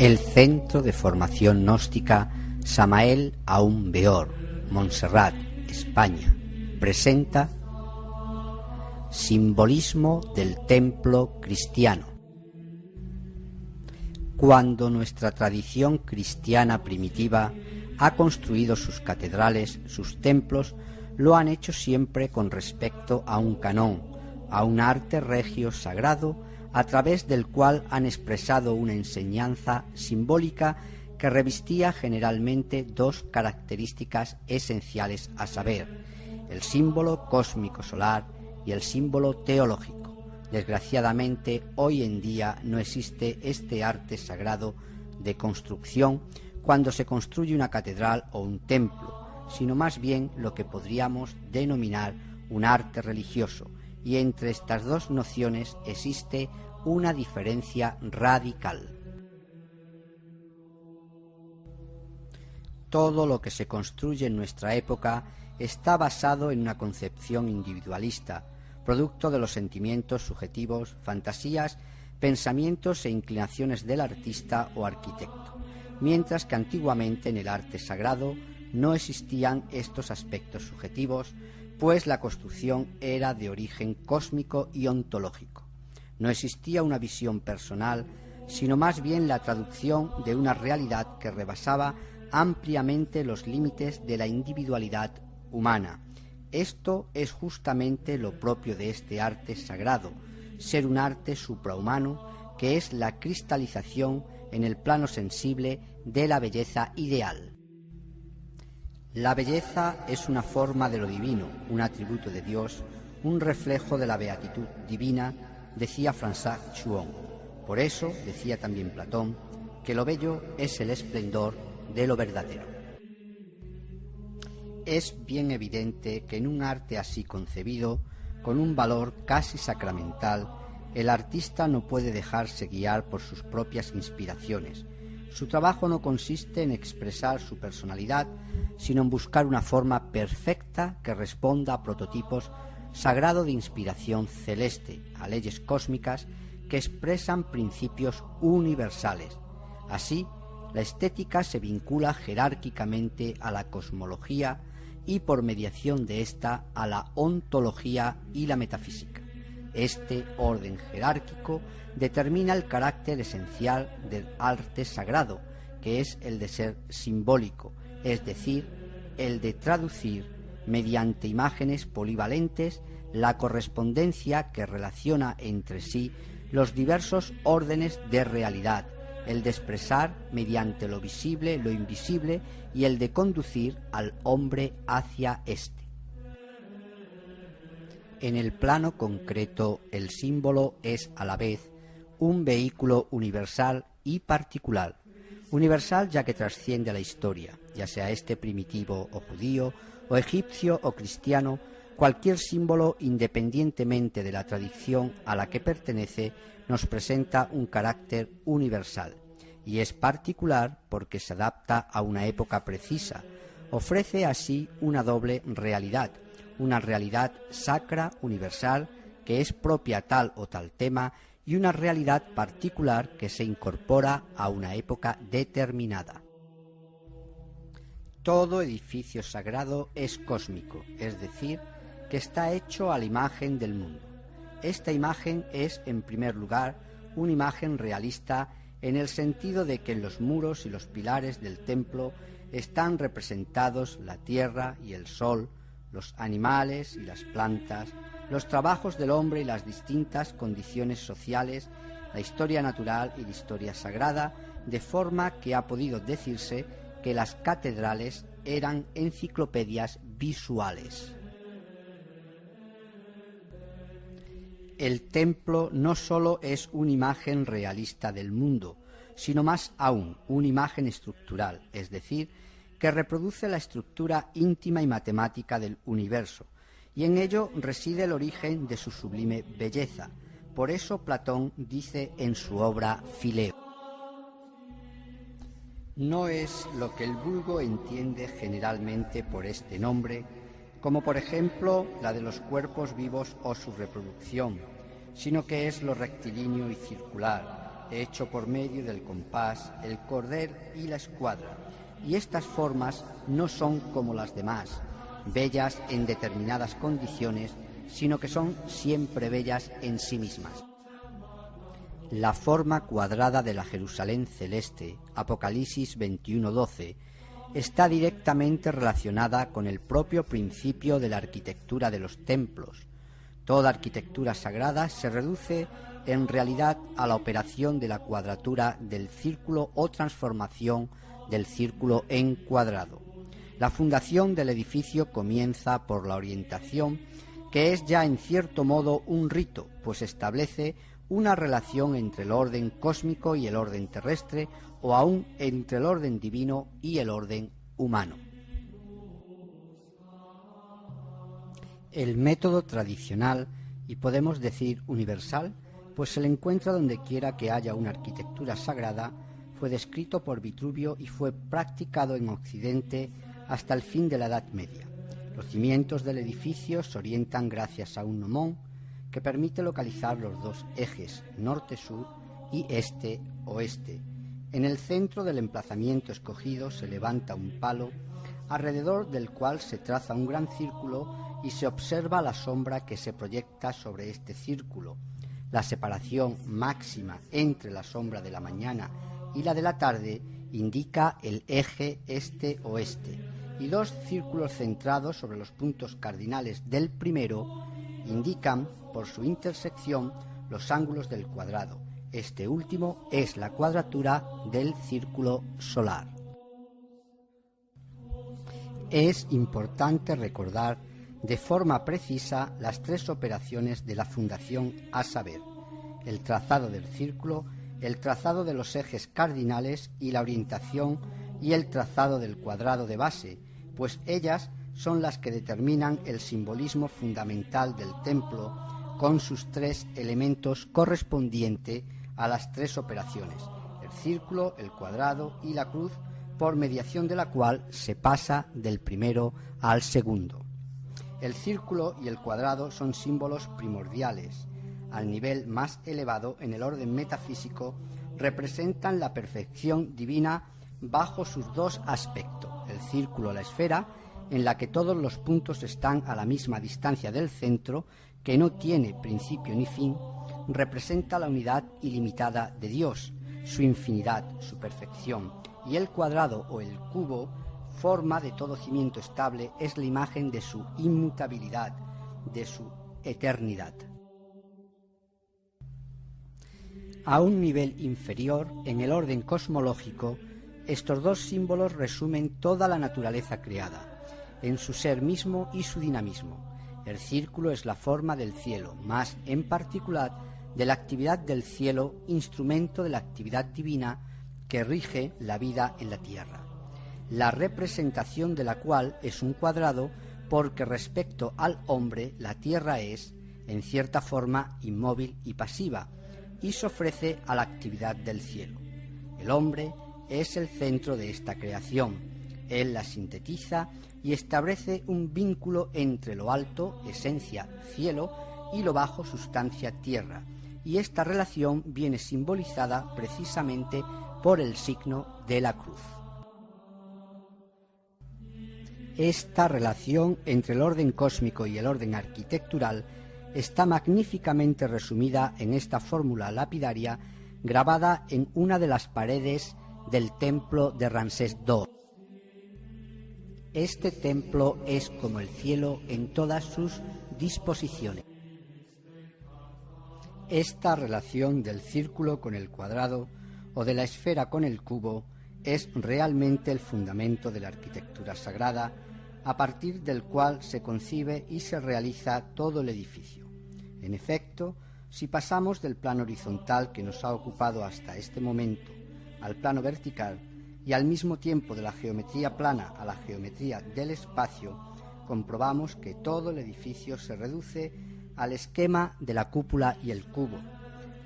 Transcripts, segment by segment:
El Centro de Formación Gnóstica Samael Aun Beor, Montserrat, España, presenta Simbolismo del templo cristiano. Cuando nuestra tradición cristiana primitiva ha construido sus catedrales, sus templos, lo han hecho siempre con respecto a un canón, a un arte regio sagrado, a través del cual han expresado una enseñanza simbólica que revestía generalmente dos características esenciales, a saber, el símbolo cósmico solar y el símbolo teológico. Desgraciadamente, hoy en día no existe este arte sagrado de construcción cuando se construye una catedral o un templo, sino más bien lo que podríamos denominar un arte religioso, y entre estas dos nociones existe una diferencia radical. Todo lo que se construye en nuestra época está basado en una concepción individualista, producto de los sentimientos subjetivos, fantasías, pensamientos e inclinaciones del artista o arquitecto, mientras que antiguamente en el arte sagrado no existían estos aspectos subjetivos, pues la construcción era de origen cósmico y ontológico. No existía una visión personal, sino más bien la traducción de una realidad que rebasaba ampliamente los límites de la individualidad humana. Esto es justamente lo propio de este arte sagrado, ser un arte suprahumano que es la cristalización en el plano sensible de la belleza ideal. La belleza es una forma de lo divino, un atributo de Dios, un reflejo de la beatitud divina, decía François Chouon. Por eso, decía también Platón, que lo bello es el esplendor de lo verdadero. Es bien evidente que en un arte así concebido, con un valor casi sacramental, el artista no puede dejarse guiar por sus propias inspiraciones. Su trabajo no consiste en expresar su personalidad, sino en buscar una forma perfecta que responda a prototipos sagrado de inspiración celeste, a leyes cósmicas que expresan principios universales. Así, la estética se vincula jerárquicamente a la cosmología y por mediación de ésta a la ontología y la metafísica. Este orden jerárquico determina el carácter esencial del arte sagrado, que es el de ser simbólico, es decir, el de traducir mediante imágenes polivalentes la correspondencia que relaciona entre sí los diversos órdenes de realidad, el de expresar mediante lo visible lo invisible y el de conducir al hombre hacia éste. En el plano concreto, el símbolo es a la vez un vehículo universal y particular. Universal ya que trasciende a la historia, ya sea este primitivo o judío, o egipcio o cristiano, cualquier símbolo, independientemente de la tradición a la que pertenece, nos presenta un carácter universal. Y es particular porque se adapta a una época precisa, ofrece así una doble realidad, una realidad sacra universal que es propia a tal o tal tema y una realidad particular que se incorpora a una época determinada. Todo edificio sagrado es cósmico, es decir, que está hecho a la imagen del mundo. Esta imagen es, en primer lugar, una imagen realista en el sentido de que en los muros y los pilares del templo están representados la tierra y el sol, los animales y las plantas, los trabajos del hombre y las distintas condiciones sociales, la historia natural y la historia sagrada, de forma que ha podido decirse que las catedrales eran enciclopedias visuales. El templo no sólo es una imagen realista del mundo, sino más aún una imagen estructural, es decir, que reproduce la estructura íntima y matemática del universo, y en ello reside el origen de su sublime belleza. Por eso Platón dice en su obra Fileo: no es lo que el vulgo entiende generalmente por este nombre, como por ejemplo la de los cuerpos vivos o su reproducción, sino que es lo rectilíneo y circular, hecho por medio del compás, el cordel y la escuadra, y estas formas no son como las demás, bellas en determinadas condiciones, sino que son siempre bellas en sí mismas. La forma cuadrada de la Jerusalén celeste, Apocalipsis 21:12, está directamente relacionada con el propio principio de la arquitectura de los templos. Toda arquitectura sagrada se reduce en realidad a la operación de la cuadratura del círculo o transformación del círculo en cuadrado. La fundación del edificio comienza por la orientación, que es ya en cierto modo un rito, pues establece una relación entre el orden cósmico y el orden terrestre, o aún entre el orden divino y el orden humano. El método tradicional, y podemos decir universal, pues se le encuentra donde quiera que haya una arquitectura sagrada, fue descrito por Vitruvio y fue practicado en Occidente hasta el fin de la Edad Media. Los cimientos del edificio se orientan gracias a un gnomón que permite localizar los dos ejes norte-sur y este-oeste. En el centro del emplazamiento escogido se levanta un palo, alrededor del cual se traza un gran círculo y se observa la sombra que se proyecta sobre este círculo. La separación máxima entre la sombra de la mañana y la de la tarde indica el eje este-oeste, y dos círculos centrados sobre los puntos cardinales del primero indican por su intersección los ángulos del cuadrado. Este último es la cuadratura del círculo solar. Es importante recordar de forma precisa las tres operaciones de la fundación, a saber, el trazado del círculo, el trazado de los ejes cardinales y la orientación, y el trazado del cuadrado de base, pues ellas son las que determinan el simbolismo fundamental del templo, con sus tres elementos correspondientes a las tres operaciones, el círculo, el cuadrado y la cruz, por mediación de la cual se pasa del primero al segundo. El círculo y el cuadrado son símbolos primordiales. Al nivel más elevado en el orden metafísico, representan la perfección divina bajo sus dos aspectos. El círculo, la esfera, en la que todos los puntos están a la misma distancia del centro, que no tiene principio ni fin, representa la unidad ilimitada de Dios, su infinidad, su perfección, y el cuadrado o el cubo, forma de todo cimiento estable, es la imagen de su inmutabilidad, de su eternidad. A un nivel inferior, en el orden cosmológico, estos dos símbolos resumen toda la naturaleza creada, en su ser mismo y su dinamismo. El círculo es la forma del cielo, más en particular de la actividad del cielo, instrumento de la actividad divina que rige la vida en la tierra, la representación de la cual es un cuadrado, porque respecto al hombre la tierra es, en cierta forma, inmóvil y pasiva, y se ofrece a la actividad del cielo. El hombre es el centro de esta creación. Él la sintetiza y establece un vínculo entre lo alto, esencia, cielo, y lo bajo, sustancia, tierra, y esta relación viene simbolizada precisamente por el signo de la cruz. Esta relación entre el orden cósmico y el orden arquitectural está magníficamente resumida en esta fórmula lapidaria grabada en una de las paredes del templo de Ramsés II. Este templo es como el cielo en todas sus disposiciones. Esta relación del círculo con el cuadrado o de la esfera con el cubo es realmente el fundamento de la arquitectura sagrada, a partir del cual se concibe y se realiza todo el edificio. En efecto, si pasamos del plano horizontal que nos ha ocupado hasta este momento al plano vertical, y al mismo tiempo de la geometría plana a la geometría del espacio, comprobamos que todo el edificio se reduce al esquema de la cúpula y el cubo.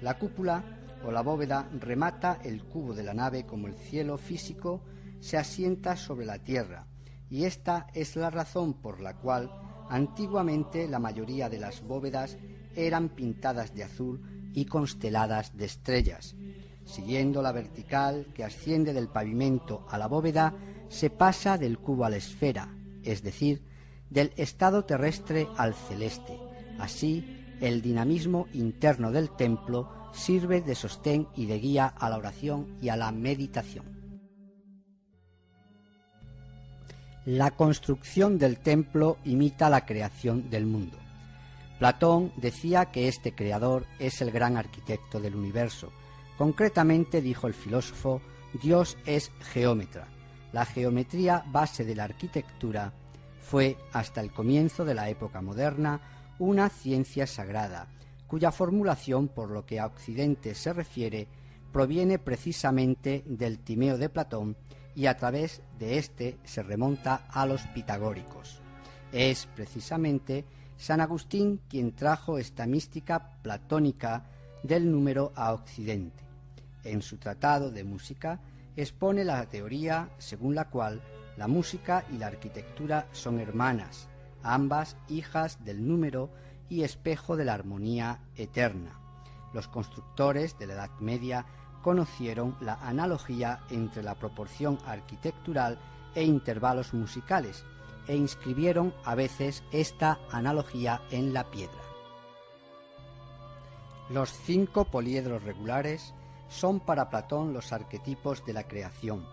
La cúpula o la bóveda remata el cubo de la nave, como el cielo físico se asienta sobre la tierra, y esta es la razón por la cual antiguamente la mayoría de las bóvedas eran pintadas de azul y consteladas de estrellas. Siguiendo la vertical que asciende del pavimento a la bóveda, se pasa del cubo a la esfera, es decir, del estado terrestre al celeste. Así, el dinamismo interno del templo sirve de sostén y de guía a la oración y a la meditación. La construcción del templo imita la creación del mundo. Platón decía que este creador es el gran arquitecto del universo. Concretamente, dijo el filósofo, Dios es geómetra. La geometría, base de la arquitectura, fue, hasta el comienzo de la época moderna, una ciencia sagrada, cuya formulación, por lo que a Occidente se refiere, proviene precisamente del Timeo de Platón y a través de éste se remonta a los pitagóricos. Es precisamente San Agustín quien trajo esta mística platónica del número a Occidente. En su tratado de música expone la teoría según la cual la música y la arquitectura son hermanas, ambas hijas del número y espejo de la armonía eterna. Los constructores de la Edad Media conocieron la analogía entre la proporción arquitectural e intervalos musicales e inscribieron a veces esta analogía en la piedra. Los 5 poliedros regulares son para Platón los arquetipos de la creación.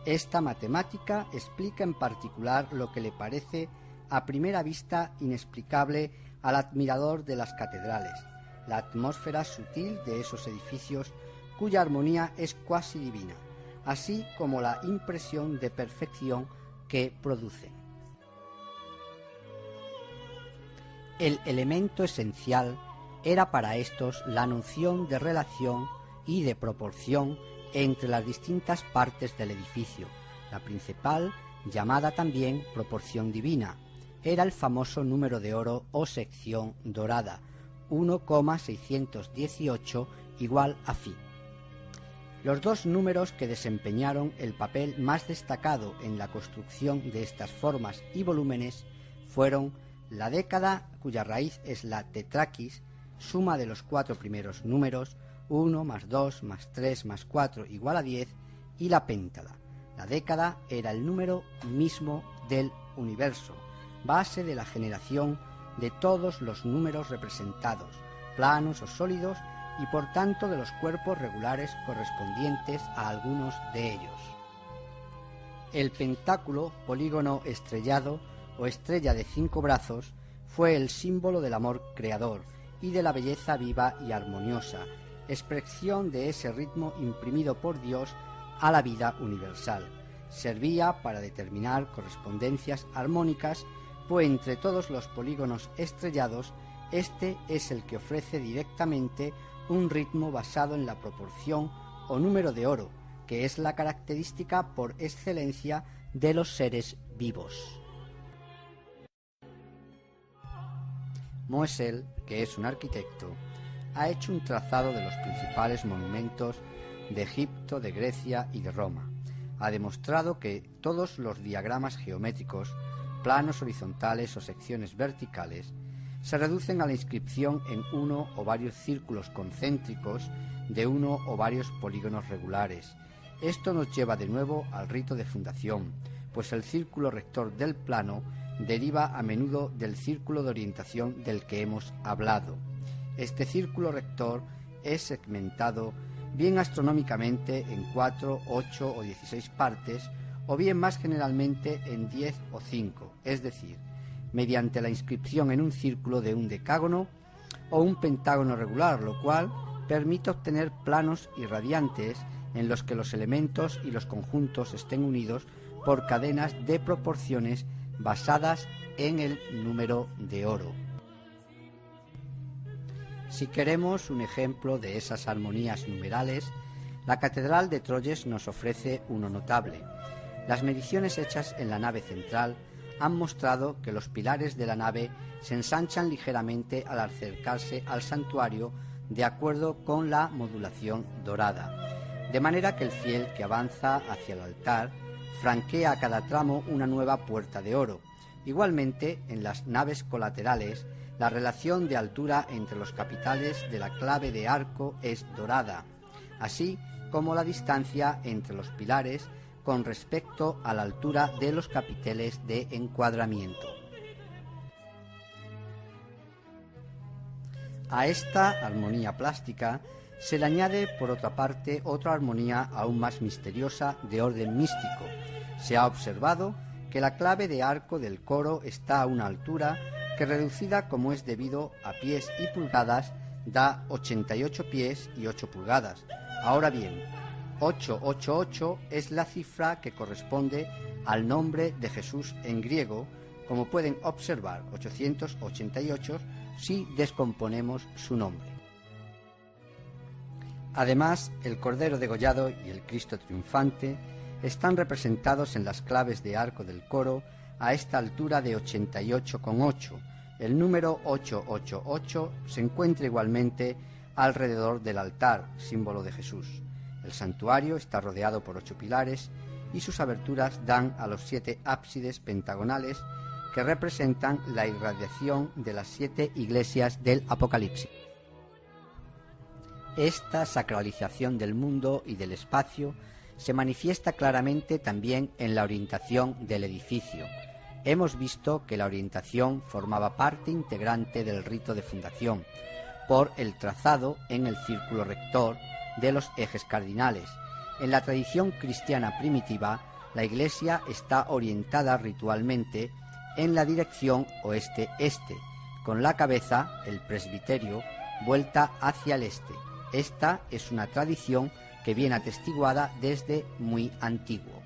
Esta matemática explica en particular lo que le parece a primera vista inexplicable al admirador de las catedrales, la atmósfera sutil de esos edificios cuya armonía es cuasi divina, así como la impresión de perfección que producen. El elemento esencial era para estos la noción de relación y de proporción entre las distintas partes del edificio. La principal, llamada también proporción divina, era el famoso número de oro o sección dorada, 1,618 igual a φ. Los 2 números que desempeñaron el papel más destacado en la construcción de estas formas y volúmenes fueron la década, cuya raíz es la tetraquis, suma de los 4 primeros números, 1 más 2 más 3 más 4 igual a 10, y la péntada. La década era el número mismo del universo, base de la generación de todos los números representados, planos o sólidos, y por tanto de los cuerpos regulares correspondientes a algunos de ellos. El pentáculo, polígono estrellado o estrella de 5 brazos, fue el símbolo del amor creador y de la belleza viva y armoniosa, expresión de ese ritmo imprimido por Dios a la vida universal. Servía para determinar correspondencias armónicas, pues entre todos los polígonos estrellados, este es el que ofrece directamente un ritmo basado en la proporción o número de oro, que es la característica por excelencia de los seres vivos. Moesel, que es un arquitecto, ha hecho un trazado de los principales monumentos de Egipto, de Grecia y de Roma. Ha demostrado que todos los diagramas geométricos, planos horizontales o secciones verticales, se reducen a la inscripción en uno o varios círculos concéntricos de uno o varios polígonos regulares. Esto nos lleva de nuevo al rito de fundación, pues el círculo rector del plano deriva a menudo del círculo de orientación del que hemos hablado. Este círculo rector es segmentado bien astronómicamente en 4, 8 o 16 partes, o bien más generalmente en 10 o 5, es decir, mediante la inscripción en un círculo de un decágono o un pentágono regular, lo cual permite obtener planos irradiantes en los que los elementos y los conjuntos estén unidos por cadenas de proporciones basadas en el número de oro. Si queremos un ejemplo de esas armonías numerales, la Catedral de Troyes nos ofrece uno notable. Las mediciones hechas en la nave central han mostrado que los pilares de la nave se ensanchan ligeramente al acercarse al santuario de acuerdo con la modulación dorada, de manera que el fiel que avanza hacia el altar franquea a cada tramo una nueva puerta de oro. Igualmente, en las naves colaterales, la relación de altura entre los capiteles de la clave de arco es dorada. así como la distancia entre los pilares con respecto a la altura de los capiteles de encuadramiento. A esta armonía plástica se le añade, por otra parte, otra armonía aún más misteriosa de orden místico. Se ha observado que la clave de arco del coro está a una altura que, reducida como es debido a pies y pulgadas, da 88 pies y 8 pulgadas. Ahora bien, 888 es la cifra que corresponde al nombre de Jesús en griego, como pueden observar 888 si descomponemos su nombre. Además, el Cordero degollado y el Cristo triunfante están representados en las claves de arco del coro a esta altura de 88,8. El número 888 se encuentra igualmente alrededor del altar, símbolo de Jesús. El santuario está rodeado por 8 pilares y sus aberturas dan a los 7 ábsides pentagonales que representan la irradiación de las 7 iglesias del Apocalipsis. Esta sacralización del mundo y del espacio se manifiesta claramente también en la orientación del edificio. Hemos visto que la orientación formaba parte integrante del rito de fundación, por el trazado en el círculo rector de los ejes cardinales. En la tradición cristiana primitiva, la iglesia está orientada ritualmente en la dirección oeste-este, con la cabeza, el presbiterio, vuelta hacia el este. Esta es una tradición que viene atestiguada desde muy antiguo.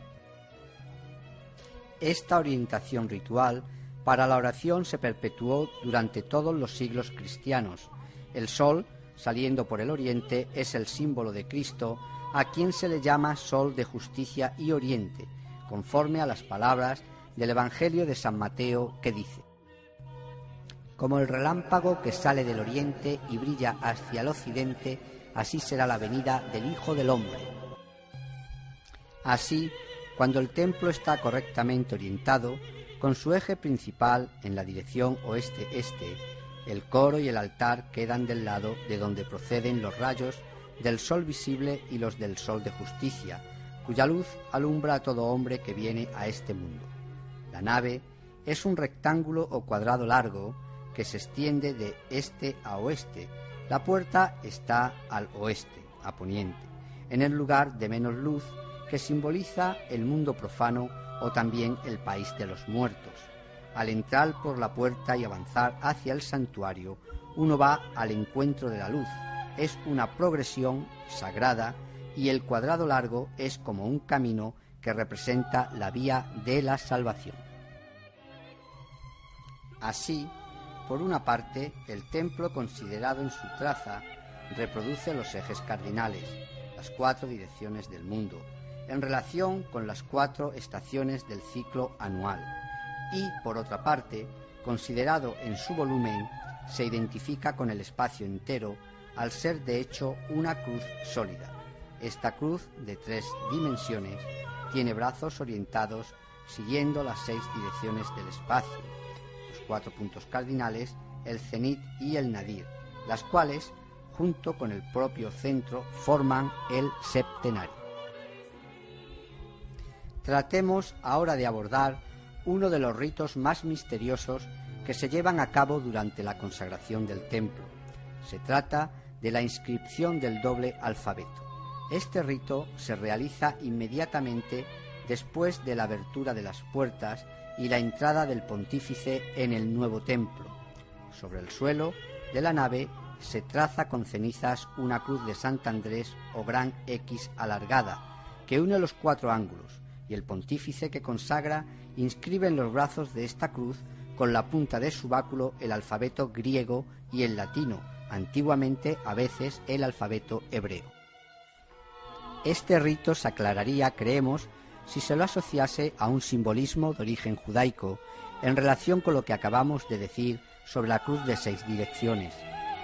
Esta orientación ritual para la oración se perpetuó durante todos los siglos cristianos. El sol, saliendo por el oriente, es el símbolo de Cristo, a quien se le llama Sol de Justicia y Oriente, conforme a las palabras del Evangelio de San Mateo, que dice: como el relámpago que sale del oriente y brilla hacia el occidente, así será la venida del Hijo del Hombre. Así, cuando el templo está correctamente orientado, con su eje principal en la dirección oeste-este, el coro y el altar quedan del lado de donde proceden los rayos del sol visible y los del sol de justicia, cuya luz alumbra a todo hombre que viene a este mundo. La nave es un rectángulo o cuadrado largo que se extiende de este a oeste. La puerta está al oeste, a poniente, en el lugar de menos luz, que simboliza el mundo profano o también el país de los muertos. Al entrar por la puerta y avanzar hacia el santuario, uno va al encuentro de la luz. Es una progresión sagrada y el cuadrado largo es como un camino que representa la vía de la salvación. Así, por una parte, el templo considerado en su traza reproduce los ejes cardinales, las 4 direcciones del mundo, en relación con las 4 estaciones del ciclo anual, y, por otra parte, considerado en su volumen, se identifica con el espacio entero, al ser de hecho una cruz sólida. Esta cruz, de 3 dimensiones, tiene brazos orientados siguiendo las 6 direcciones del espacio, los 4 puntos cardinales, el cenit y el nadir, las cuales, junto con el propio centro, forman el septenario. Tratemos ahora de abordar uno de los ritos más misteriosos que se llevan a cabo durante la consagración del templo. Se trata de la inscripción del doble alfabeto. Este rito se realiza inmediatamente después de la abertura de las puertas y la entrada del pontífice en el nuevo templo. Sobre el suelo de la nave se traza con cenizas una cruz de Sant Andrés o gran X alargada, que une los 4 ángulos, y el pontífice que consagra inscribe en los brazos de esta cruz con la punta de su báculo el alfabeto griego y el latino, antiguamente a veces el alfabeto hebreo. Este rito se aclararía, creemos, si se lo asociase a un simbolismo de origen judaico en relación con lo que acabamos de decir sobre la cruz de 6 direcciones.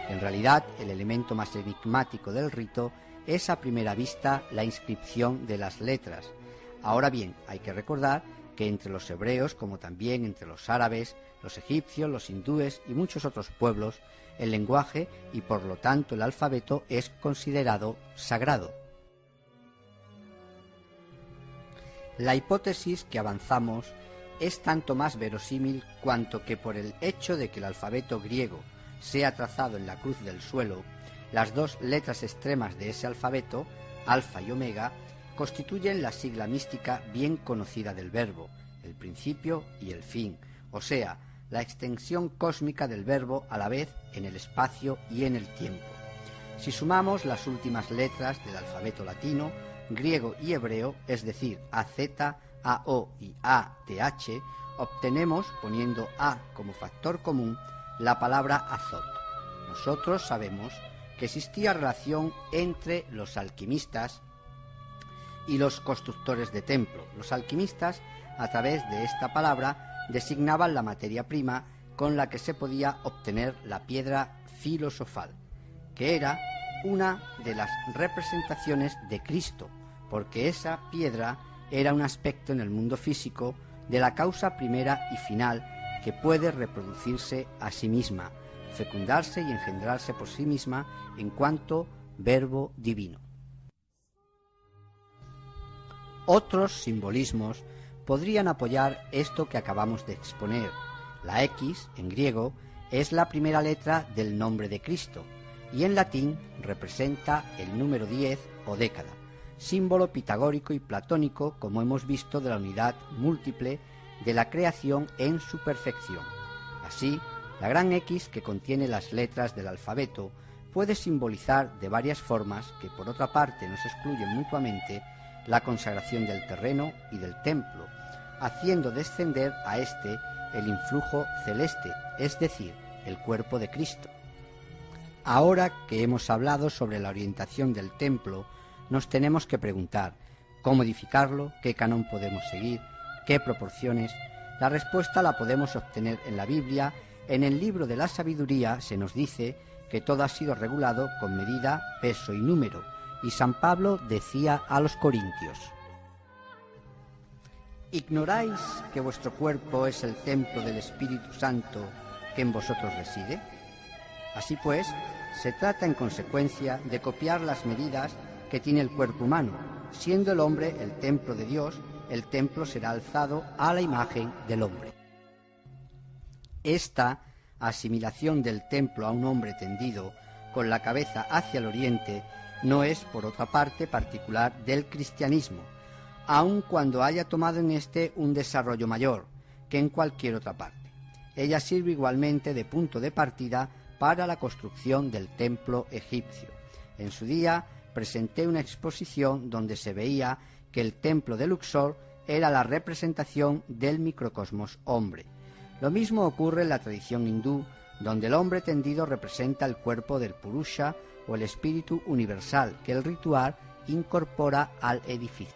En realidad, el elemento más enigmático del rito es a primera vista la inscripción de las letras. Ahora bien, hay que recordar que entre los hebreos, como también entre los árabes, los egipcios, los hindúes y muchos otros pueblos, el lenguaje y por lo tanto el alfabeto es considerado sagrado. La hipótesis que avanzamos es tanto más verosímil cuanto que por el hecho de que el alfabeto griego sea trazado en la cruz del suelo, las dos letras extremas de ese alfabeto, alfa y omega, constituyen la sigla mística bien conocida del verbo, el principio y el fin, o sea, la extensión cósmica del verbo a la vez en el espacio y en el tiempo. Si sumamos las últimas letras del alfabeto latino, griego y hebreo, es decir, AZ, AO y ATH, obtenemos, poniendo A como factor común, la palabra azot. Nosotros sabemos que existía relación entre los alquimistas y los constructores de templo. Los alquimistas, a través de esta palabra, designaban la materia prima con la que se podía obtener la piedra filosofal, que era una de las representaciones de Cristo, porque esa piedra era un aspecto en el mundo físico de la causa primera y final que puede reproducirse a sí misma, fecundarse y engendrarse por sí misma en cuanto verbo divino. Otros simbolismos podrían apoyar esto que acabamos de exponer. La X, en griego, es la primera letra del nombre de Cristo y en latín representa el número 10 o década, símbolo pitagórico y platónico, como hemos visto, de la unidad múltiple de la creación en su perfección. Así, la gran X, que contiene las letras del alfabeto, puede simbolizar de varias formas que por otra parte nos excluyen mutuamente la consagración del terreno y del templo, haciendo descender a éste el influjo celeste, es decir, el cuerpo de Cristo. Ahora que hemos hablado sobre la orientación del templo, nos tenemos que preguntar cómo edificarlo, qué canon podemos seguir, qué proporciones. La respuesta la podemos obtener en la Biblia. En el libro de la sabiduría se nos dice que todo ha sido regulado con medida, peso y número, y San Pablo decía a los corintios: ¿ignoráis que vuestro cuerpo es el templo del Espíritu Santo que en vosotros reside? Así pues, se trata en consecuencia de copiar las medidas que tiene el cuerpo humano. Siendo el hombre el templo de Dios, el templo será alzado a la imagen del hombre. Esta asimilación del templo a un hombre tendido con la cabeza hacia el oriente no es, por otra parte, particular del cristianismo, aun cuando haya tomado en este un desarrollo mayor que en cualquier otra parte. Ella sirve igualmente de punto de partida para la construcción del templo egipcio. En su día presenté una exposición donde se veía que el templo de Luxor era la representación del microcosmos hombre. Lo mismo ocurre en la tradición hindú, donde el hombre tendido representa el cuerpo del Purusha o el espíritu universal que el ritual incorpora al edificio.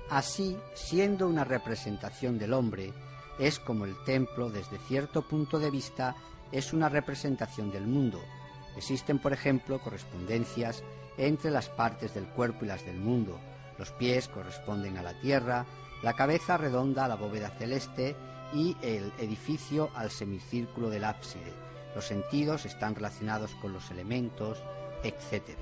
Así, siendo una representación del hombre, es como el templo, desde cierto punto de vista, es una representación del mundo. Existen, por ejemplo, correspondencias entre las partes del cuerpo y las del mundo. Los pies corresponden a la tierra, la cabeza redonda a la bóveda celeste y el edificio al semicírculo del ábside. Los sentidos están relacionados con los elementos, etc.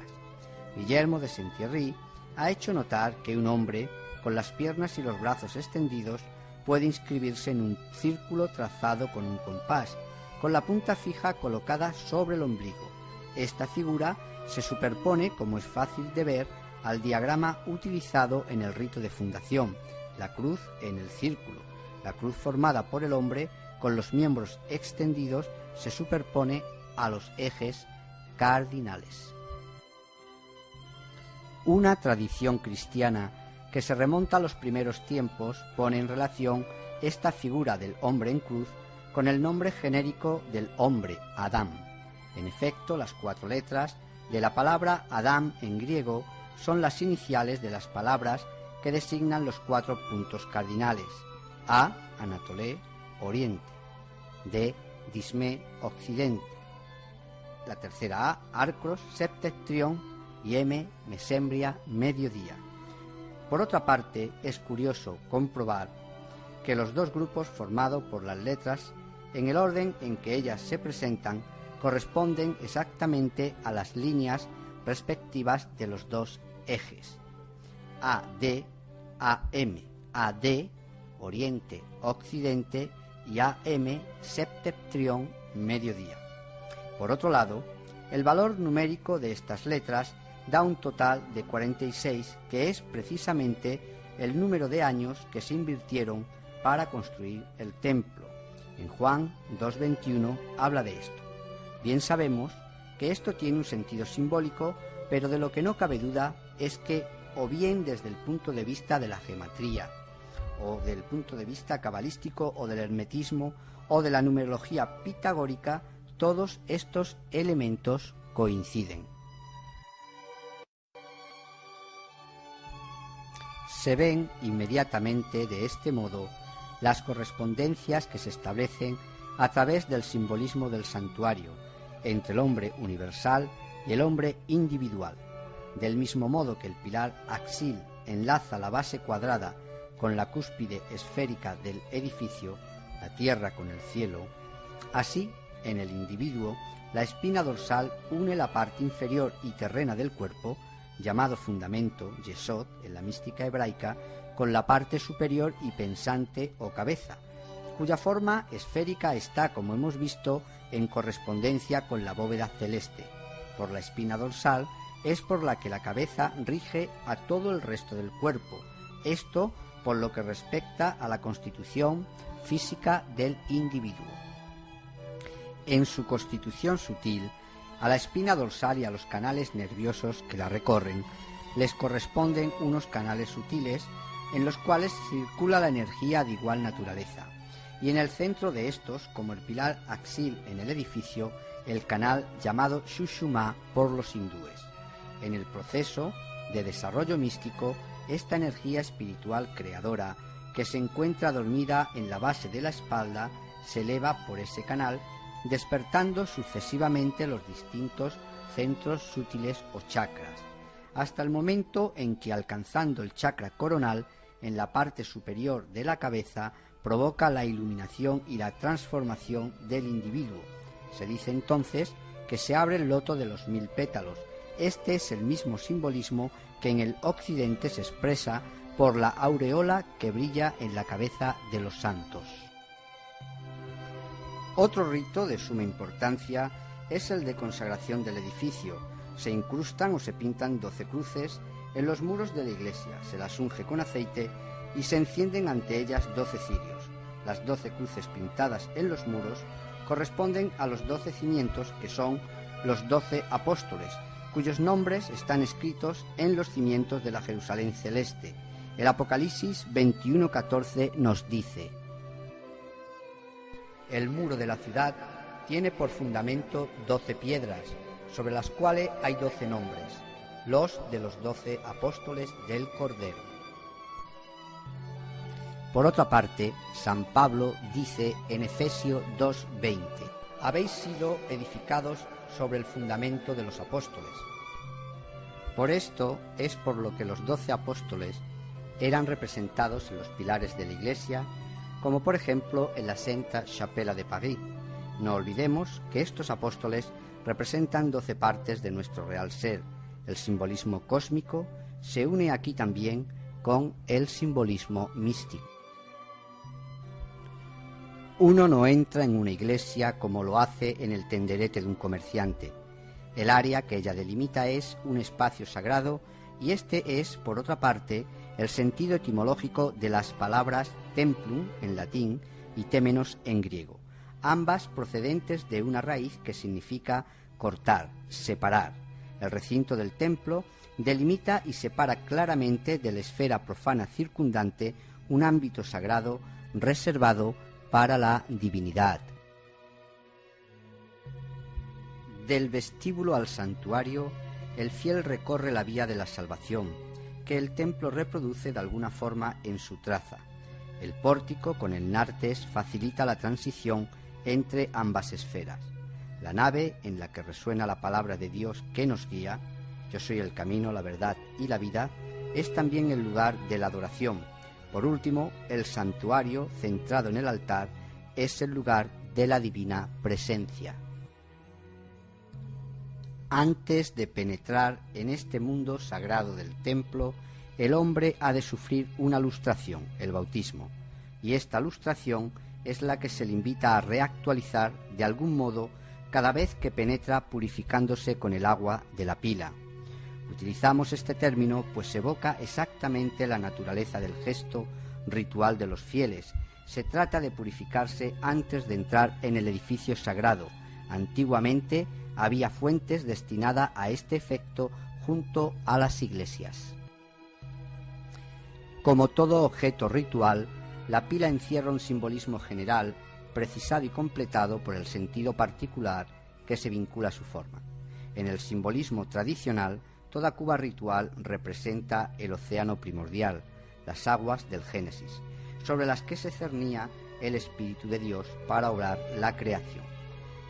Guillermo de Saint-Thierry ha hecho notar que un hombre, con las piernas y los brazos extendidos, puede inscribirse en un círculo trazado con un compás, con la punta fija colocada sobre el ombligo. Esta figura se superpone, como es fácil de ver, al diagrama utilizado en el rito de fundación, la cruz en el círculo. La cruz formada por el hombre, con los miembros extendidos, se superpone a los ejes cardinales. Una tradición cristiana que se remonta a los primeros tiempos pone en relación esta figura del hombre en cruz con el nombre genérico del hombre, Adán. En efecto, las 4 letras de la palabra Adán en griego son las iniciales de las palabras que designan los 4 puntos cardinales: A, Anatolé, oriente; D, Dismé, occidente; la tercera A, Arcros, septentrión; y M, Mesembria, mediodía. Por otra parte, es curioso comprobar que los dos grupos formados por las letras, en el orden en que ellas se presentan, corresponden exactamente a las líneas respectivas de los dos ejes, AD, AM, AD, Oriente, Occidente, y AM, Septentrión, Mediodía. Por otro lado, el valor numérico de estas letras da un total de 46, que es precisamente el número de años que se invirtieron para construir el templo. En Juan 2:21 habla de esto. Bien sabemos que esto tiene un sentido simbólico, pero de lo que no cabe duda es que, o bien desde el punto de vista de la gematría, o del punto de vista cabalístico, o del hermetismo, o de la numerología pitagórica, todos estos elementos coinciden. Se ven inmediatamente de este modo las correspondencias que se establecen a través del simbolismo del santuario entre el hombre universal y el hombre individual. Del mismo modo que el pilar axil enlaza la base cuadrada con la cúspide esférica del edificio, la tierra con el cielo, así, en el individuo, la espina dorsal une la parte inferior y terrena del cuerpo, llamado fundamento, yesod, en la mística hebraica, con la parte superior y pensante o cabeza, cuya forma esférica está, como hemos visto, en correspondencia con la bóveda celeste. Por la espina dorsal es por la que la cabeza rige a todo el resto del cuerpo, esto por lo que respecta a la constitución física del individuo. En su constitución sutil, a la espina dorsal y a los canales nerviosos que la recorren les corresponden unos canales sutiles en los cuales circula la energía de igual naturaleza, y en el centro de estos, como el pilar axil en el edificio, el canal llamado Shushuma por los hindúes. En el proceso de desarrollo místico, esta energía espiritual creadora, que se encuentra dormida en la base de la espalda, se eleva por ese canal, despertando sucesivamente los distintos centros sutiles o chakras, hasta el momento en que, alcanzando el chakra coronal en la parte superior de la cabeza, provoca la iluminación y la transformación del individuo. Se dice entonces que se abre el loto de los 1000 pétalos. Este es el mismo simbolismo que en el occidente se expresa por la aureola que brilla en la cabeza de los santos. Otro rito de suma importancia es el de consagración del edificio. Se incrustan o se pintan 12 cruces en los muros de la iglesia, se las unge con aceite y se encienden ante ellas 12 cirios. Las 12 cruces pintadas en los muros corresponden a los 12 cimientos, que son los 12 apóstoles, cuyos nombres están escritos en los cimientos de la Jerusalén celeste. El Apocalipsis 21:14 nos dice: el muro de la ciudad tiene por fundamento 12 piedras, sobre las cuales hay 12 nombres, los de los 12 apóstoles del Cordero. Por otra parte, San Pablo dice en Efesios 2:20: habéis sido edificados sobre el fundamento de los apóstoles. Por esto es por lo que los 12 apóstoles eran representados en los pilares de la Iglesia, como por ejemplo en la Santa Chapelle de París. No olvidemos que estos apóstoles representan 12 partes de nuestro real ser. El simbolismo cósmico se une aquí también con el simbolismo místico. Uno no entra en una iglesia como lo hace en el tenderete de un comerciante. El área que ella delimita es un espacio sagrado, y este es, por otra parte, el sentido etimológico de las palabras templum en latín y témenos en griego, ambas procedentes de una raíz que significa cortar, separar. El recinto del templo delimita y separa claramente de la esfera profana circundante un ámbito sagrado reservado para la divinidad. Del vestíbulo al santuario, el fiel recorre la vía de la salvación, que el templo reproduce de alguna forma en su traza. El pórtico con el nártex facilita la transición entre ambas esferas. La nave en la que resuena la palabra de Dios que nos guía, yo soy el camino, la verdad y la vida, es también el lugar de la adoración, Por último, el santuario, centrado en el altar, es el lugar de la divina presencia. Antes de penetrar en este mundo sagrado del templo, el hombre ha de sufrir una lustración, el bautismo, y esta lustración es la que se le invita a reactualizar de algún modo cada vez que penetra purificándose con el agua de la pila. Utilizamos este término pues evoca exactamente la naturaleza del gesto ritual de los fieles. Se trata de purificarse antes de entrar en el edificio sagrado. Antiguamente había fuentes destinadas a este efecto junto a las iglesias. Como todo objeto ritual, la pila encierra un simbolismo general, precisado y completado por el sentido particular que se vincula a su forma. En el simbolismo tradicional, toda cuba ritual representa el océano primordial, las aguas del Génesis, sobre las que se cernía el Espíritu de Dios para obrar la creación.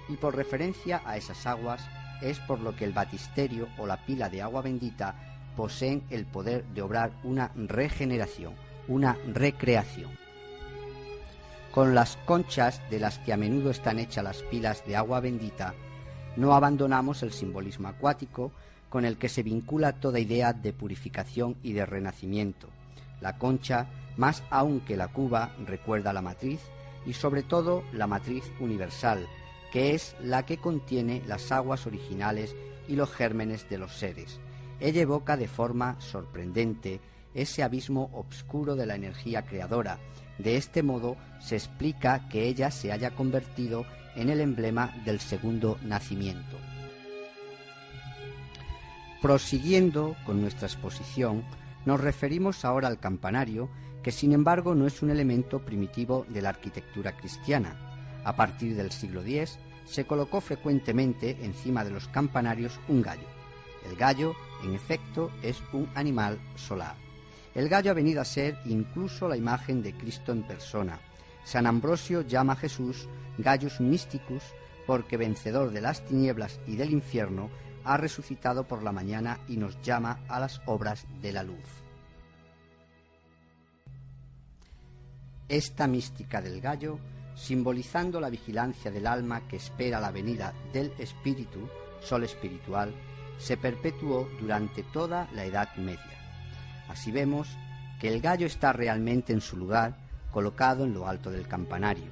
Y por referencia a esas aguas es por lo que el batisterio o la pila de agua bendita poseen el poder de obrar una regeneración, una recreación. Con las conchas de las que a menudo están hechas las pilas de agua bendita, no abandonamos el simbolismo acuático con el que se vincula toda idea de purificación y de renacimiento. La concha, más aún que la cuba, recuerda la matriz y sobre todo la matriz universal, que es la que contiene las aguas originales y los gérmenes de los seres. Ella evoca de forma sorprendente ese abismo obscuro de la energía creadora. De este modo se explica que ella se haya convertido en el emblema del segundo nacimiento. Prosiguiendo con nuestra exposición, nos referimos ahora al campanario, que sin embargo no es un elemento primitivo de la arquitectura cristiana. A partir del siglo X se colocó frecuentemente encima de los campanarios un gallo. El gallo, en efecto, es un animal solar. El gallo ha venido a ser incluso la imagen de Cristo en persona. San Ambrosio llama a Jesús Gallus Mysticus porque vencedor de las tinieblas y del infierno ha resucitado por la mañana y nos llama a las obras de la luz. Esta mística del gallo, simbolizando la vigilancia del alma que espera la venida del Espíritu, sol espiritual, se perpetuó durante toda la Edad Media. Así vemos que el gallo está realmente en su lugar, colocado en lo alto del campanario,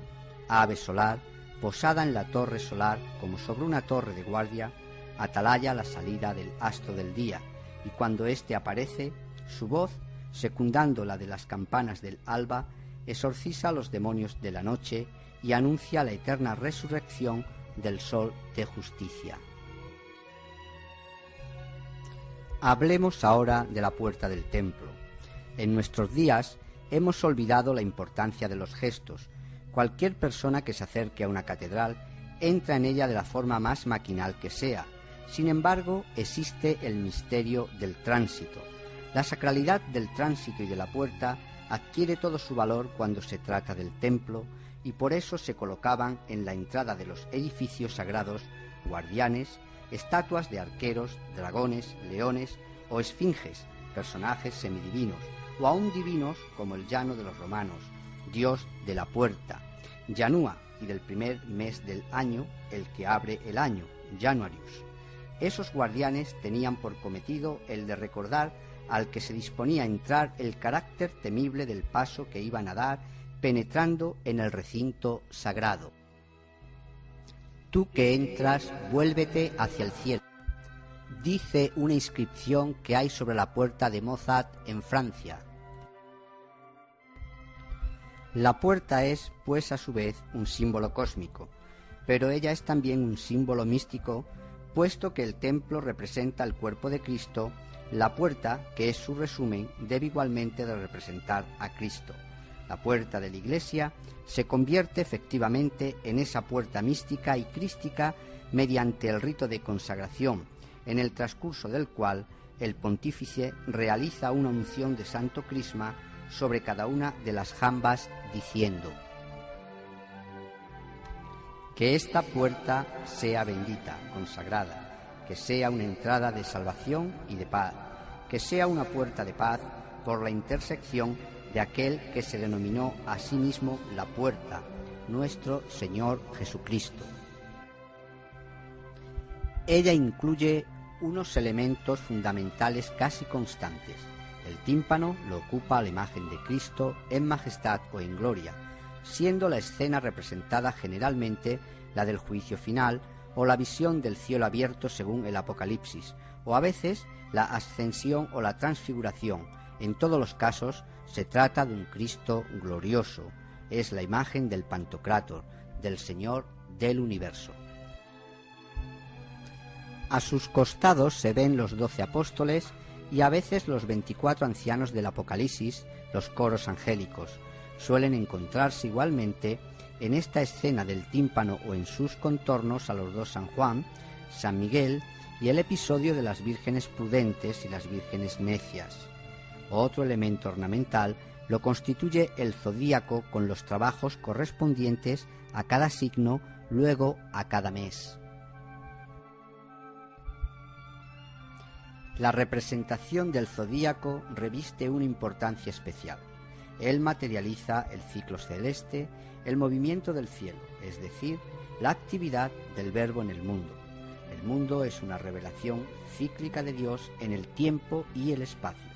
ave solar, posada en la torre solar como sobre una torre de guardia, atalaya la salida del astro del día, y cuando éste aparece, su voz, secundando la de las campanas del alba, exorciza a los demonios de la noche y anuncia la eterna resurrección del sol de justicia. Hablemos ahora de la puerta del templo. En nuestros días hemos olvidado la importancia de los gestos. Cualquier persona que se acerque a una catedral entra en ella de la forma más maquinal que sea. Sin embargo, existe el misterio del tránsito. La sacralidad del tránsito y de la puerta adquiere todo su valor cuando se trata del templo, y por eso se colocaban en la entrada de los edificios sagrados guardianes, estatuas de arqueros, dragones, leones o esfinges, personajes semidivinos, o aún divinos como el llano de los romanos, dios de la puerta, Janua, y del primer mes del año, el que abre el año, Januarius. Esos guardianes tenían por cometido el de recordar al que se disponía a entrar el carácter temible del paso que iban a dar penetrando en el recinto sagrado. Tú que entras, vuélvete hacia el cielo, dice una inscripción que hay sobre la puerta de Mozart en Francia. La puerta es, pues, a su vez, un símbolo cósmico, pero ella es también un símbolo místico, puesto que el templo representa el cuerpo de Cristo. La puerta, que es su resumen, debe igualmente de representar a Cristo. La puerta de la Iglesia se convierte efectivamente en esa puerta mística y crística mediante el rito de consagración, en el transcurso del cual el pontífice realiza una unción de santo crisma sobre cada una de las jambas, diciendo: que esta puerta sea bendita, consagrada, que sea una entrada de salvación y de paz, que sea una puerta de paz por la intersección de aquel que se denominó a sí mismo la puerta, nuestro Señor Jesucristo. Ella incluye unos elementos fundamentales casi constantes. El tímpano lo ocupa la imagen de Cristo en majestad o en gloria, siendo la escena representada generalmente la del juicio final o la visión del cielo abierto según el Apocalipsis, o a veces la ascensión o la transfiguración. En todos los casos se trata de un Cristo glorioso. Es la imagen del Pantocrátor, del Señor del universo. A sus costados se ven los 12 apóstoles y a veces los 24 ancianos del Apocalipsis, los coros angélicos. Suelen encontrarse igualmente en esta escena del tímpano o en sus contornos a los dos San Juan, San Miguel y el episodio de las vírgenes prudentes y las vírgenes necias. Otro elemento ornamental lo constituye el zodíaco con los trabajos correspondientes a cada signo, luego a cada mes. La representación del zodíaco reviste una importancia especial. Él materializa el ciclo celeste, el movimiento del cielo, es decir, la actividad del Verbo en el mundo. El mundo es una revelación cíclica de Dios en el tiempo y el espacio.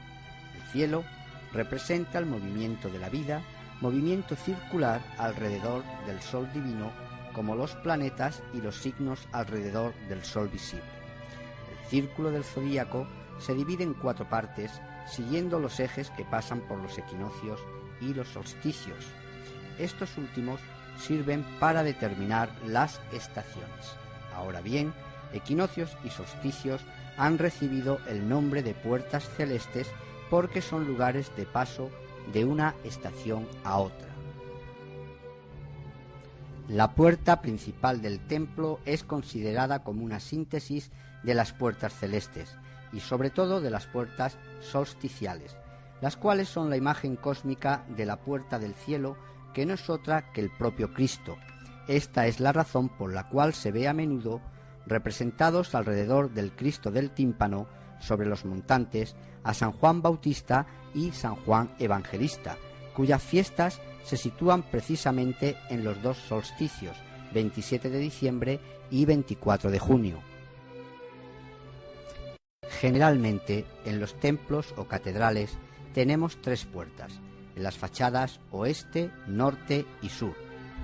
El cielo representa el movimiento de la vida, movimiento circular alrededor del Sol divino, como los planetas y los signos alrededor del Sol visible. El círculo del zodíaco se divide en 4 partes, siguiendo los ejes que pasan por los equinoccios y los solsticios. Estos últimos sirven para determinar las estaciones. Ahora bien, equinoccios y solsticios han recibido el nombre de puertas celestes porque son lugares de paso de una estación a otra. La puerta principal del templo es considerada como una síntesis de las puertas celestes y sobre todo de las puertas solsticiales, las cuales son la imagen cósmica de la puerta del cielo, que no es otra que el propio Cristo. Esta es la razón por la cual se ve a menudo representados alrededor del Cristo del tímpano, sobre los montantes, a San Juan Bautista y San Juan Evangelista, cuyas fiestas se sitúan precisamente en los 2 solsticios, 27 de diciembre y 24 de junio. Generalmente, en los templos o catedrales tenemos 3 puertas, en las fachadas oeste, norte y sur.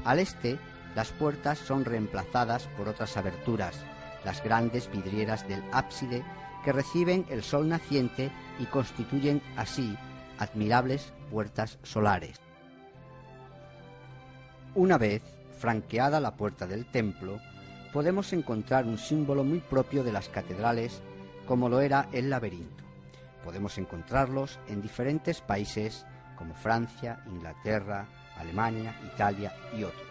Al este, las puertas son reemplazadas por otras aberturas, las grandes vidrieras del ábside, que reciben el sol naciente y constituyen así admirables puertas solares. Una vez franqueada la puerta del templo, podemos encontrar un símbolo muy propio de las catedrales, como lo era el laberinto. Podemos encontrarlos en diferentes países como Francia, Inglaterra, Alemania, Italia y otros.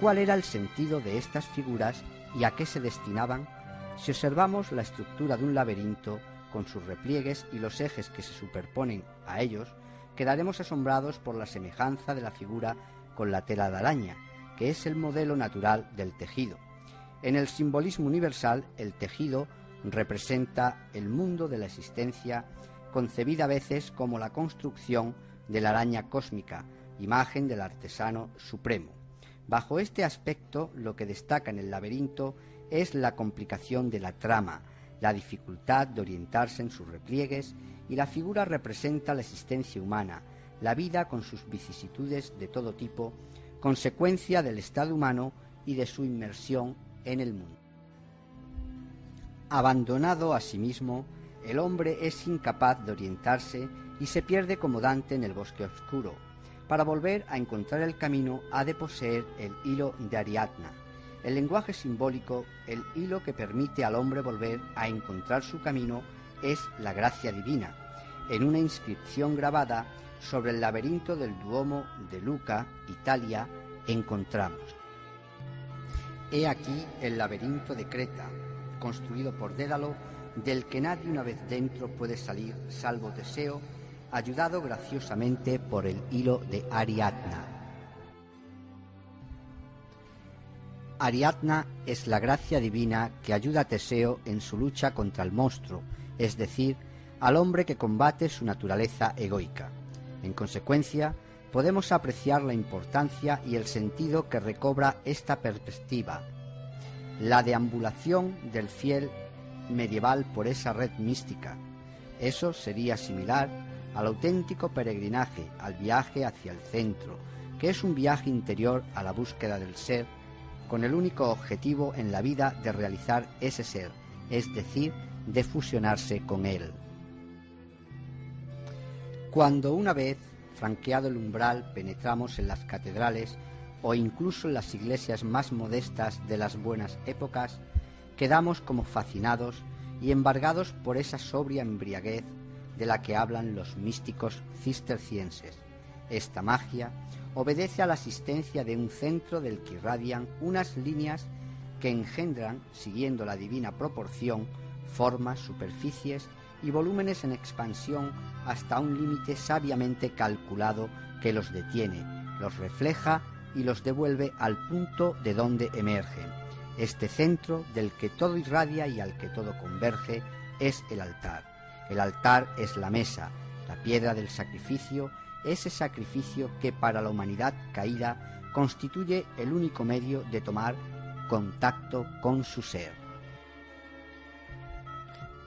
¿Cuál era el sentido de estas figuras y a qué se destinaban? Si observamos la estructura de un laberinto con sus repliegues y los ejes que se superponen a ellos, quedaremos asombrados por la semejanza de la figura con la tela de araña, que es el modelo natural del tejido. En el simbolismo universal, el tejido representa el mundo de la existencia, concebida a veces como la construcción de la araña cósmica, imagen del artesano supremo. Bajo este aspecto, lo que destaca en el laberinto es la complicación de la trama, la dificultad de orientarse en sus repliegues, y la figura representa la existencia humana, la vida con sus vicisitudes de todo tipo, consecuencia del estado humano y de su inmersión en el mundo. Abandonado a sí mismo, el hombre es incapaz de orientarse y se pierde como Dante en el bosque oscuro. Para volver a encontrar el camino ha de poseer el hilo de Ariadna. El lenguaje simbólico, el hilo que permite al hombre volver a encontrar su camino, es la gracia divina. En una inscripción grabada sobre el laberinto del Duomo de Lucca, Italia, encontramos: «He aquí el laberinto de Creta, construido por Dédalo, del que nadie una vez dentro puede salir, salvo Teseo, ayudado graciosamente por el hilo de Ariadna». Ariadna es la gracia divina que ayuda a Teseo en su lucha contra el monstruo, es decir, al hombre que combate su naturaleza egoica. En consecuencia, podemos apreciar la importancia y el sentido que recobra esta perspectiva, la deambulación del fiel medieval por esa red mística. Eso sería similar al auténtico peregrinaje, al viaje hacia el centro, que es un viaje interior a la búsqueda del ser, con el único objetivo en la vida de realizar ese ser, es decir, de fusionarse con él. Cuando una vez franqueado el umbral penetramos en las catedrales o incluso en las iglesias más modestas de las buenas épocas, quedamos como fascinados y embargados por esa sobria embriaguez de la que hablan los místicos cistercienses. Esta magia obedece a la existencia de un centro del que irradian unas líneas que engendran, siguiendo la divina proporción, formas, superficies y volúmenes en expansión hasta un límite sabiamente calculado que los detiene, los refleja y los devuelve al punto de donde emergen. Este centro del que todo irradia y al que todo converge es el altar. El altar es la mesa, la piedra del sacrificio, ese sacrificio que para la humanidad caída constituye el único medio de tomar contacto con su ser.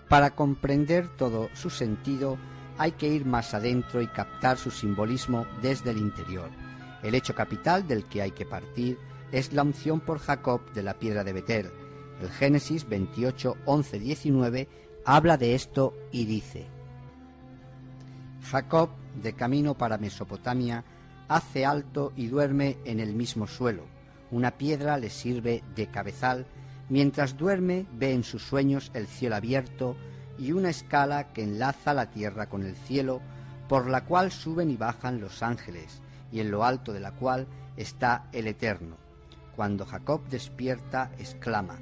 Para comprender todo su sentido hay que ir más adentro y captar su simbolismo desde el interior. El hecho capital del que hay que partir es la unción por Jacob de la piedra de Betel. El Génesis 28, 11, 19 habla de esto y dice: Jacob, de camino para Mesopotamia, hace alto y duerme en el mismo suelo. Una piedra le sirve de cabezal. Mientras duerme, ve en sus sueños el cielo abierto y una escala que enlaza la tierra con el cielo, por la cual suben y bajan los ángeles, y en lo alto de la cual está el Eterno. Cuando Jacob despierta, exclama: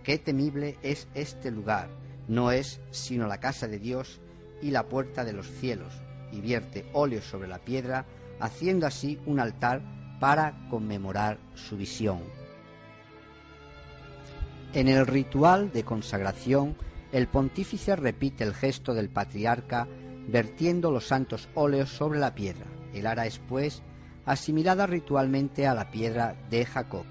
«¡Qué temible es este lugar! No es sino la casa de Dios y la puerta de los cielos», y vierte óleo sobre la piedra, haciendo así un altar para conmemorar su visión. En el ritual de consagración, el pontífice repite el gesto del patriarca vertiendo los santos óleos sobre la piedra. El ara es, pues, asimilada ritualmente a la piedra de Jacob.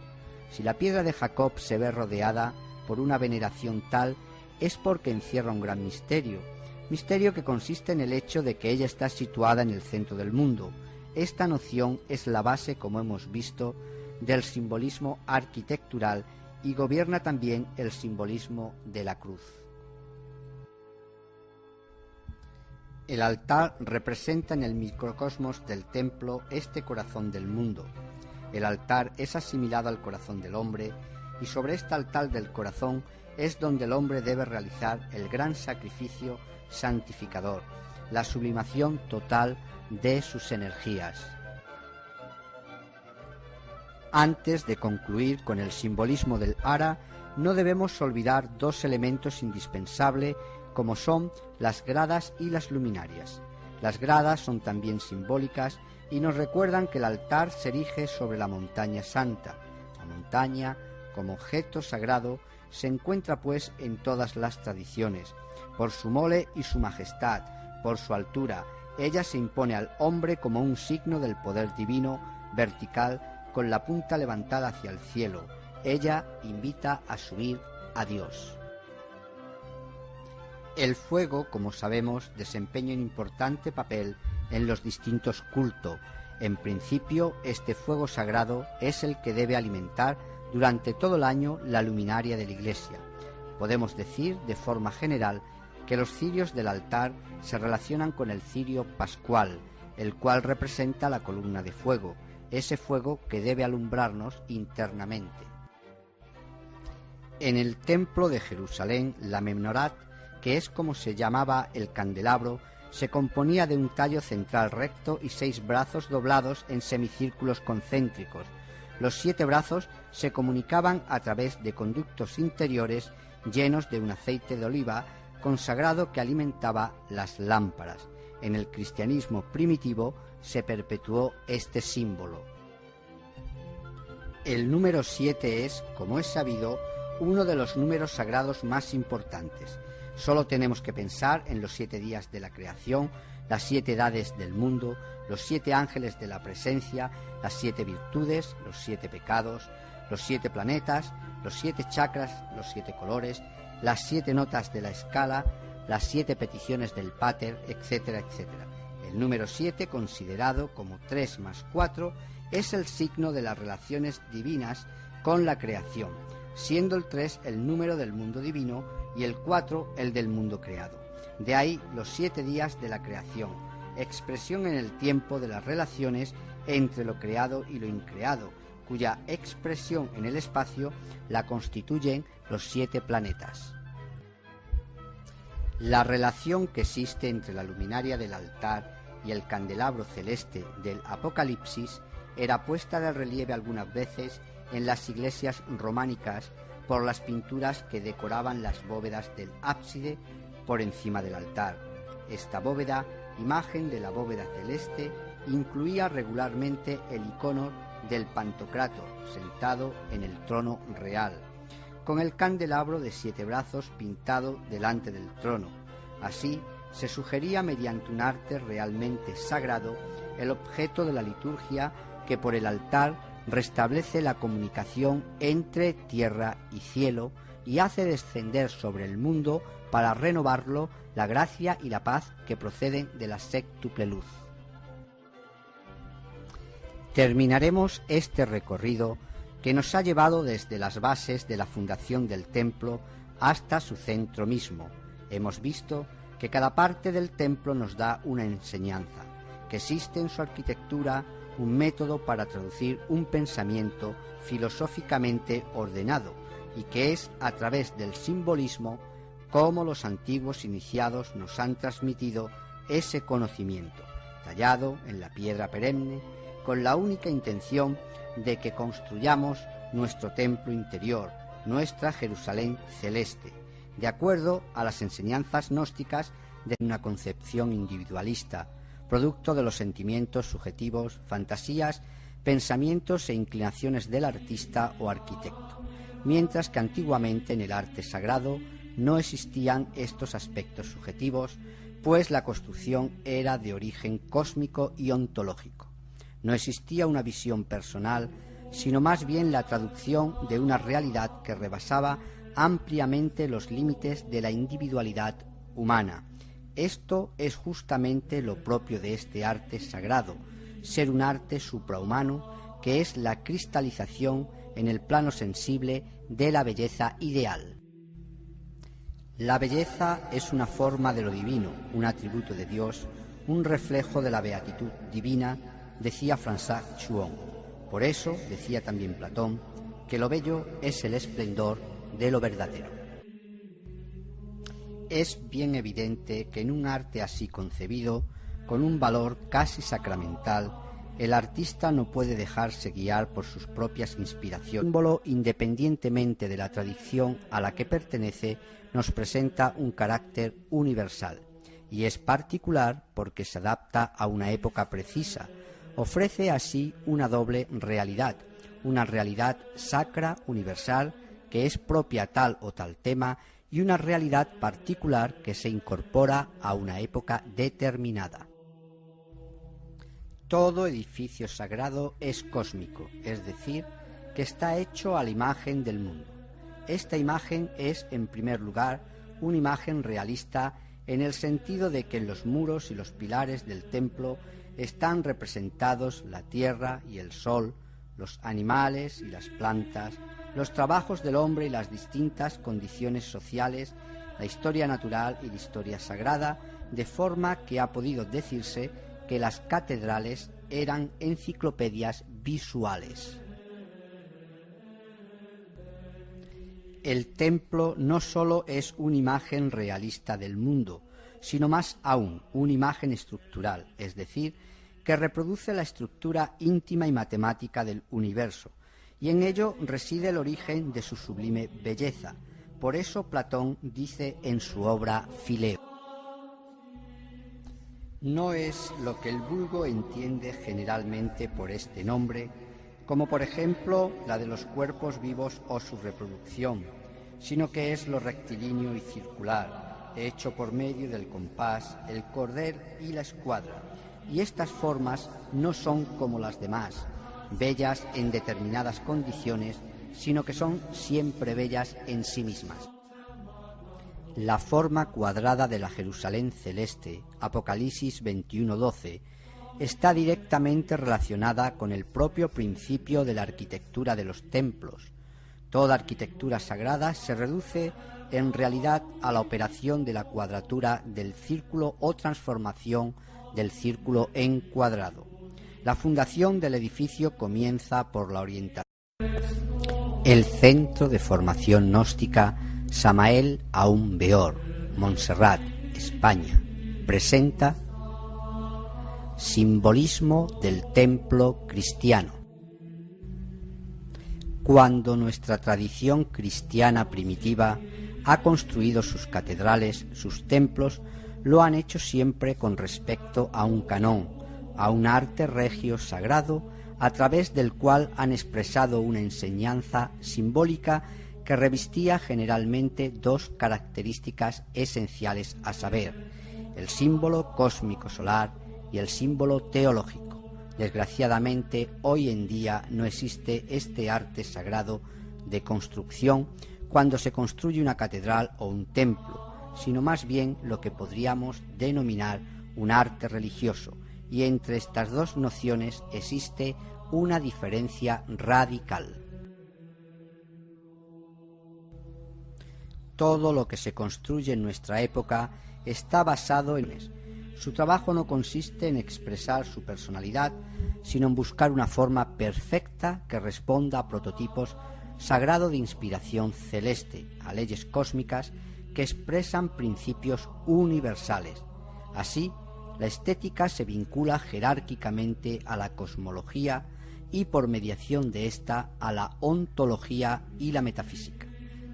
Si la piedra de Jacob se ve rodeada por una veneración tal, es porque encierra un gran misterio que consiste en el hecho de que ella está situada en el centro del mundo. Esta noción es la base, como hemos visto, del simbolismo arquitectural y gobierna también el simbolismo de la cruz. El altar representa en el microcosmos del templo este corazón del mundo. El altar es asimilado al corazón del hombre y sobre este altar del corazón es donde el hombre debe realizar el gran sacrificio santificador, la sublimación total de sus energías. Antes de concluir con el simbolismo del ara, no debemos olvidar dos elementos indispensables como son las gradas y las luminarias. Las gradas son también simbólicas y nos recuerdan que el altar se erige sobre la montaña santa. La montaña, como objeto sagrado, se encuentra pues en todas las tradiciones. Por su mole y su majestad, por su altura, ella se impone al hombre como un signo del poder divino, vertical, con la punta levantada hacia el cielo. Ella invita a subir a Dios. El fuego, como sabemos, desempeña un importante papel en los distintos cultos. En principio, este fuego sagrado es el que debe alimentar durante todo el año la luminaria de la iglesia. Podemos decir, de forma general, que los cirios del altar se relacionan con el cirio pascual, el cual representa la columna de fuego, ese fuego que debe alumbrarnos internamente. En el templo de Jerusalén, la menorá, que es como se llamaba el candelabro, se componía de un tallo central recto y 6 brazos doblados en semicírculos concéntricos. Los 7 brazos se comunicaban a través de conductos interiores llenos de un aceite de oliva consagrado que alimentaba las lámparas. En el cristianismo primitivo se perpetuó este símbolo. El número 7 es, como es sabido, uno de los números sagrados más importantes. Solo tenemos que pensar en los 7 días de la creación las 7 edades del mundo, los 7 ángeles de la presencia, las 7 virtudes, los 7 pecados, los 7 planetas, los 7 chakras, los 7 colores, las 7 notas de la escala, las 7 peticiones del Pater, etcétera, etcétera. El número 7, considerado como 3 más 4, es el signo de las relaciones divinas con la creación, siendo el 3 el número del mundo divino y el 4 el del mundo creado. De ahí los 7 días de la creación, expresión en el tiempo de las relaciones entre lo creado y lo increado, cuya expresión en el espacio la constituyen los 7 planetas. La relación que existe entre la luminaria del altar y el candelabro celeste del Apocalipsis era puesta de relieve algunas veces en las iglesias románicas por las pinturas que decoraban las bóvedas del ábside por encima del altar. Esta bóveda, imagen de la bóveda celeste, incluía regularmente el icono del Pantocrátor sentado en el trono real, con el candelabro de 7 brazos pintado delante del trono. Así se sugería mediante un arte realmente sagrado el objeto de la liturgia que por el altar restablece la comunicación entre tierra y cielo y hace descender sobre el mundo para renovarlo la gracia y la paz que proceden de la séptuple luz. Terminaremos este recorrido que nos ha llevado desde las bases de la fundación del templo hasta su centro mismo. Hemos visto que cada parte del templo nos da una enseñanza, que existe en su arquitectura un método para traducir un pensamiento filosóficamente ordenado y que es a través del simbolismo como los antiguos iniciados nos han transmitido ese conocimiento, tallado en la piedra perenne, con la única intención de que construyamos nuestro templo interior, nuestra Jerusalén celeste, de acuerdo a las enseñanzas gnósticas de una concepción individualista, producto de los sentimientos subjetivos, fantasías, pensamientos e inclinaciones del artista o arquitecto, mientras que antiguamente en el arte sagrado no existían estos aspectos subjetivos, pues la construcción era de origen cósmico y ontológico. No existía una visión personal, sino más bien la traducción de una realidad que rebasaba ampliamente los límites de la individualidad humana. Esto es justamente lo propio de este arte sagrado, ser un arte suprahumano que es la cristalización en el plano sensible de la belleza ideal. La belleza es una forma de lo divino, un atributo de Dios, un reflejo de la beatitud divina, decía François Chouon. Por eso, decía también Platón, que lo bello es el esplendor de lo verdadero. Es bien evidente que en un arte así concebido, con un valor casi sacramental, el artista no puede dejarse guiar por sus propias inspiraciones. El símbolo, independientemente de la tradición a la que pertenece, nos presenta un carácter universal, y es particular porque se adapta a una época precisa. Ofrece así una doble realidad, una realidad sacra universal que es propia a tal o tal tema y una realidad particular que se incorpora a una época determinada. Todo edificio sagrado es cósmico, es decir, que está hecho a la imagen del mundo. Esta imagen es, en primer lugar, una imagen realista en el sentido de que en los muros y los pilares del templo están representados la tierra y el sol, los animales y las plantas, los trabajos del hombre y las distintas condiciones sociales, la historia natural y la historia sagrada, de forma que ha podido decirse que las catedrales eran enciclopedias visuales. El templo no sólo es una imagen realista del mundo, sino más aún una imagen estructural, es decir, que reproduce la estructura íntima y matemática del universo, y en ello reside el origen de su sublime belleza. Por eso Platón dice en su obra Fileo: no es lo que el vulgo entiende generalmente por este nombre, como por ejemplo la de los cuerpos vivos o su reproducción, sino que es lo rectilíneo y circular, hecho por medio del compás, el cordel y la escuadra, y estas formas no son como las demás, bellas en determinadas condiciones, sino que son siempre bellas en sí mismas. La forma cuadrada de la Jerusalén celeste, Apocalipsis 21:12, está directamente relacionada con el propio principio de la arquitectura de los templos. Toda arquitectura sagrada se reduce en realidad a la operación de la cuadratura del círculo o transformación del círculo en cuadrado. La fundación del edificio comienza por la orientación. El Centro de Formación Gnóstica Samael Aun Weor, Montserrat, España, presenta Simbolismo del templo cristiano. Cuando nuestra tradición cristiana primitiva ha construido sus catedrales, sus templos, lo han hecho siempre con respecto a un canón, a un arte regio sagrado, a través del cual han expresado una enseñanza simbólica que revestía generalmente dos características esenciales, a saber, el símbolo cósmico solar y el símbolo teológico. Desgraciadamente, hoy en día no existe este arte sagrado de construcción cuando se construye una catedral o un templo, sino más bien lo que podríamos denominar un arte religioso, y entre estas dos nociones existe una diferencia radical. Todo lo que se construye en nuestra época está basado en su trabajo. No consiste en expresar su personalidad, sino en buscar una forma perfecta que responda a prototipos sagrados de inspiración celeste, a leyes cósmicas que expresan principios universales. Así, la estética se vincula jerárquicamente a la cosmología y por mediación de ésta a la ontología y la metafísica.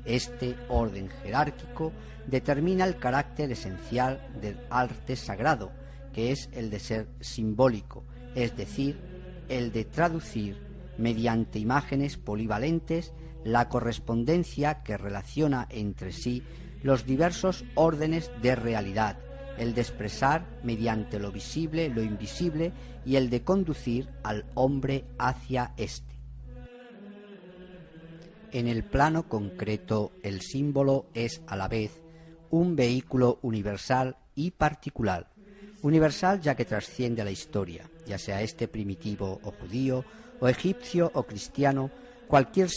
Este orden jerárquico determina el carácter esencial del arte sagrado, que es el de ser simbólico, es decir, el de traducir mediante imágenes polivalentes la correspondencia que relaciona entre sí los diversos órdenes de realidad, el de expresar mediante lo visible lo invisible y el de conducir al hombre hacia éste. En el plano concreto, el símbolo es a la vez un vehículo universal y particular. Universal ya que trasciende a la historia, ya sea este primitivo o judío, o egipcio o cristiano, cualquier